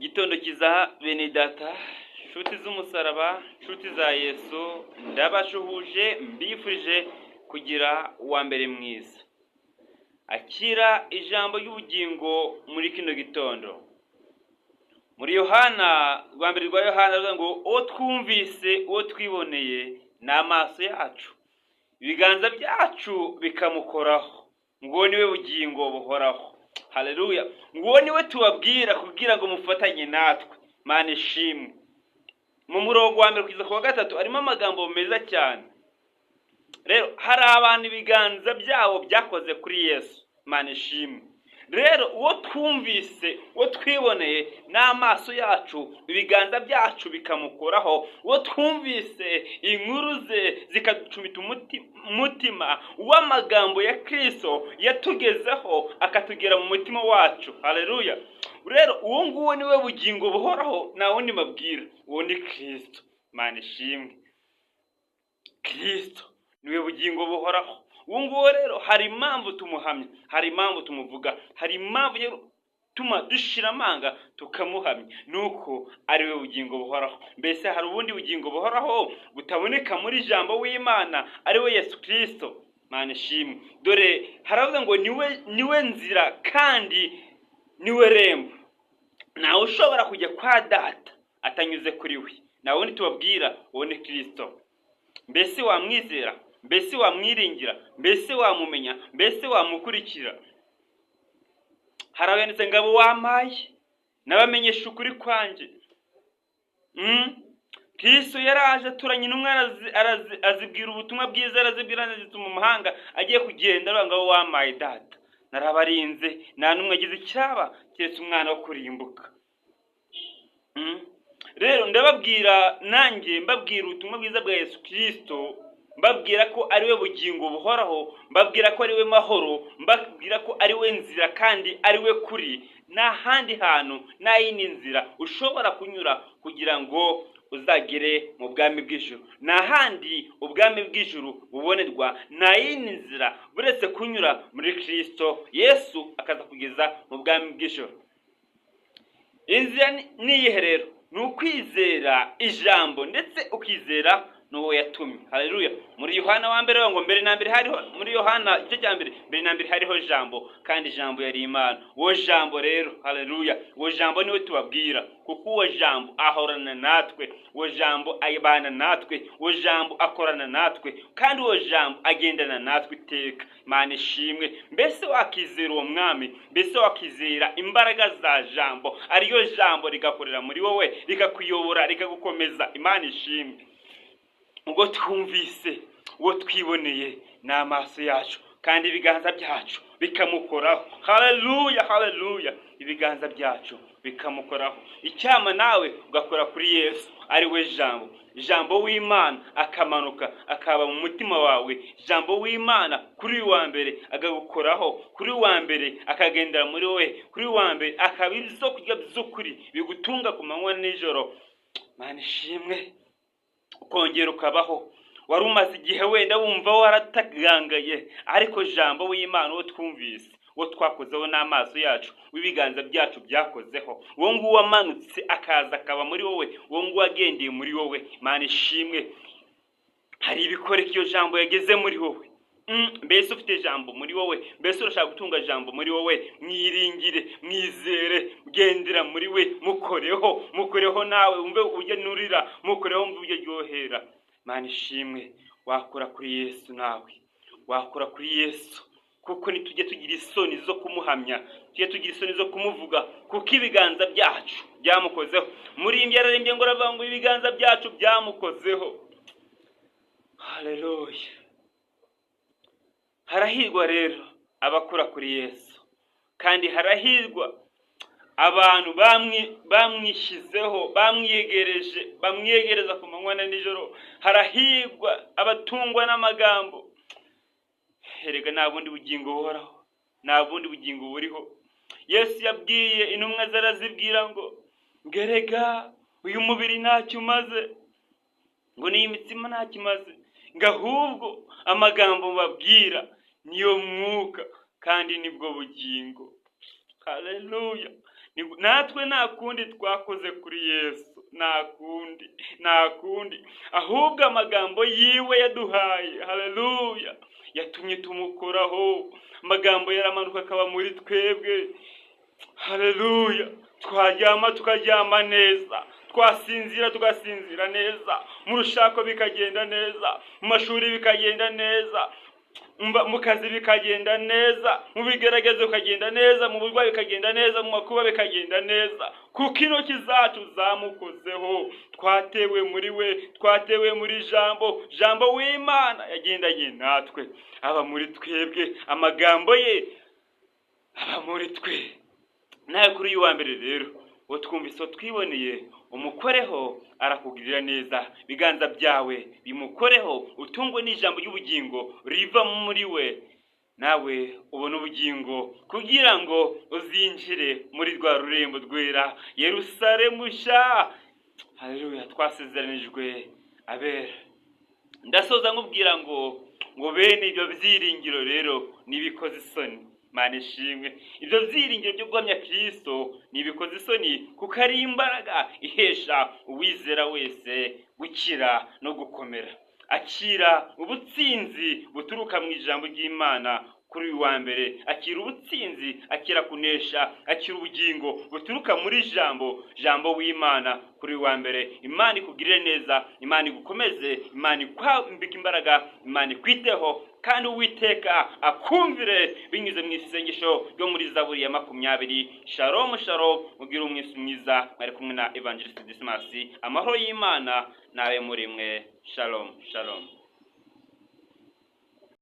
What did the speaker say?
Gitondo kiza bene data, nshuti z'umusaraba, nshuti za Yesu, ndabashuhuje mbifurije kugira uwa mbere mwiza. Akira ijambo ry'ubugingo muri kino gitondo. Muri Yohana, rwa mbere rwa Yohana ruvuga ngo uwo twumvise, uwo twiboneye n'amaso yacu, ibiganza byacu bikamukoraho, ngo niwe bugingo buhoraho. Haleluya. Ngo niwe tubabwira kugira ngo mufatanye natwe. Mana ishimwe. Mu murongo wa mbere kugeza ku wa gatatu harimo amagambo meza cyane. Rero hari abantu ibiganza byabo byakoze kuri Yesu. Mana ishimwe. Rero uwo twumvise, uwo twiboneye n'amaso yacu, ibiganza byacu bikamukoraho, uwo twumvise inkuru ze zikaducumita umutima w'amagambo ya Kristo yatugezeho akatugera mu mutima wacu. Haleluya. Rero uwo nguwo niwe bugingo buhoraho, nta wundi mabwira, uwo ni Kristo. Mana ishimwe. Kristo niwe bugingo buhoraho. Uwo nguwo rero hari impamvu tumuhamya, hari impamvu tumuvuga, hari impamvu tuma dushira amanga tukamuhamya, nuko ari we bugingo buhoraho. Mbese hari ubundi bugingo buhoraho butaboneka muri jambo w'Imana, ari we Yesu Kristo. Mana ishimwe. Dore haravuga ngo niwe nzira kandi niwe rembo, nawe ushobora kujya kwa data atanyuze kuri we. Na wundi tubabwira, uwo ni Kristo. Mbese wamwizera, mbese wamwiringira, mbese wamumenya, mbese wamukurikira. Harabonetse ngabo wamaye nabamenyesha ukuri kwanje. Kristo yaraje aturanye n'umwana azibwira ubutumwa bwiza, arazibwira mu mahanga agiye kugenda. Ngabo wamaye data, narabarinze nta numwe agize icyaba keretse umwana wo kurimbuka. Rero ndababwira, nanjye mbabwira ubutumwa bwiza bwa Yesu Kristo, mbabwira ko ari we bugingo buhoraho, mbabwira ko ari we mahoro, mbabwira ko ari we nzira kandi ari we kuri. Nta handi hantu, nta yindi nzira ushobora kunyura kugira ngo uzagere mu bwami bw'ijuru. Nta handi ubwami bw'ijuru bubonerwa, nta yindi nzira buretse kunyura muri Kristo Yesu akaza kugeza mu bwami bw'ijuru. Inzira ni iyihe rero? Ni ukwizera ijambo ndetse ukizera n'uwo yatumye. Haleluya. Muri Yohana wa mbere ngo mbere na mbere hariho, muri Yohana igice cya mbere, mbere na mbere hariho jambo, kandi jambo yari Imana. Uwo jambo rero, haleluya, uwo jambo niwe tubabwira, kuko uwo jambo ahorana natwe, uwo jambo ayibana natwe, uwo jambo akorana natwe, kandi uwo jambo agendana natwe iteka. Imana ishimwe. Mbese wakizera uwo mwami, mbese wakizera imbaraga za jambo, ariyo jambo rigakorera muri wowe, rikakuyobora, rikagukomeza. Imana ishimwe. Ubwo twumvise, uwo twiboneye n'amaso yacu, kandi ibiganza byacu bikamukoraho. Haleluya, haleluya. Ibiganza byacu bikamukoraho. Icyama nawe ugakora kuri Yesu, ari we jambo, jambo w'Imana akamanuka akaba mu mutima wawe. Jambo w'Imana kuri wa mbere agagukoraho, kuri wa mbere akagendera muri wowe, kuri wa mbere akaba ibyo kurya by'ukuri bigutunga ku manywa nijoro. Mana ishimwe. Ukongera ukabaho. Wari umaze igihe wenda wumva waratagangaye, ariko jambo w'Imana uwo twumvise, uwo twakozeho n'amaso yacu, w'ibiganza byacu byakozeho, uwo nguwo wamanutse akaza akaba muri wowe, uwo nguwo agendeye muri wowe. Mana ishimwe. Hari ibikoreka iyo jambo yageze muri wowe. Mbese ufite jambo muri wowe, mbese urashaka gutunga jambo muri wowe, mwiringire, mwizere, gendera muri we, mukoreho nawe umve ujye nurira, mukoreho umve ujye ryohera. Mana ishimwe. Wakora kuri Yesu nawe, wakora kuri Yesu, kuko nitujye tugira isoni zo kumuhamya, tujye tugira isoni zo kumuvuga, kuko ibiganza byacu byamukozeho. Muri imbye yararembye ngo aravuga ngo ibiganza byacu byamukozeho. Haleluya. Harahirwa rero abakora kuri Yesu, kandi harahirwa abantu bamwishyizeho, bamwiyegereza ku manywa na nijoro. Harahirwa abatungwa n'amagambo. Erega nta bundi bugingo buhoraho, nta bundi bugingo buriho. Yesu yabwiye intumwa zarazibwira ngo erega uyu mubiri ntacyo umaze, ngo n'iyi mitsima ntacyo imaze, ngo ahubwo amagambo mbabwira niyo mwuka kandi nibwo bugingo. Haleluya. natwe nta kundi twakoze kuri Yesu, nta kundi ahubwo amagambo yiwe yaduhaye, haleluya, yatumye tumukoraho. Amagambo yaramanuka akaba muri twebwe, haleluya. Twaryama tukaryama neza, twasinzira tugasinzira neza, mu rushako bikagenda neza, mu mashuri bikagenda neza, mu kazi bikagenda neza, mu bigeragezo bikagenda neza, mu burwayi bikagenda neza, mu makuba bikagenda neza, kuko intoki zacu zamukozeho. Twatewe muri we, twatewe muri jambo w'Imana yagendanye natwe, aba muri twebwe, amagambo ye aba muri twe. Nawe kuri uyu wa mbere rero uwo twumvise twiboneye, umukoreho arakugirira neza, biganza byawe bimukoreho, utungwe n'ijambo ry'ubugingo riva muri we, nawe ubona ubugingo kugira ngo uzinjire muri rwa rurembo rwera Yerusalemu nshya, haleluya, twasezeranijwe abera. Ndasoza nkubwira ngo bene ibyo byiringiro rero nibikoze isoni. Mana ishimwe, ibyo byiringiro byo guhamya Kristo nibikoze isoni, kuko ari imbaraga ihesha uwizera wese gukira no gukomera. Akira ubutsinzi buturuka mu ijambo ry'Imana kuri uyu wa mbere, akira ubutsinzi, akira kunesha, akira ubugingo buturuka muri jambo w'Imana kuri uyu wa mbere. Imana ikugirire neza, Imana igukomeze, Imana ikwambike imbaraga, Imana ikwiteho, kandi Uwiteka akumvire binyuze mu isengesho ryo muri Zaburi ya 20. Shalom shalom, mugire umwisi mwiza. Mwari kumwe na Evangelist Dismas. Amahoro y'Imana nawe muri mwe. Shalom shalom.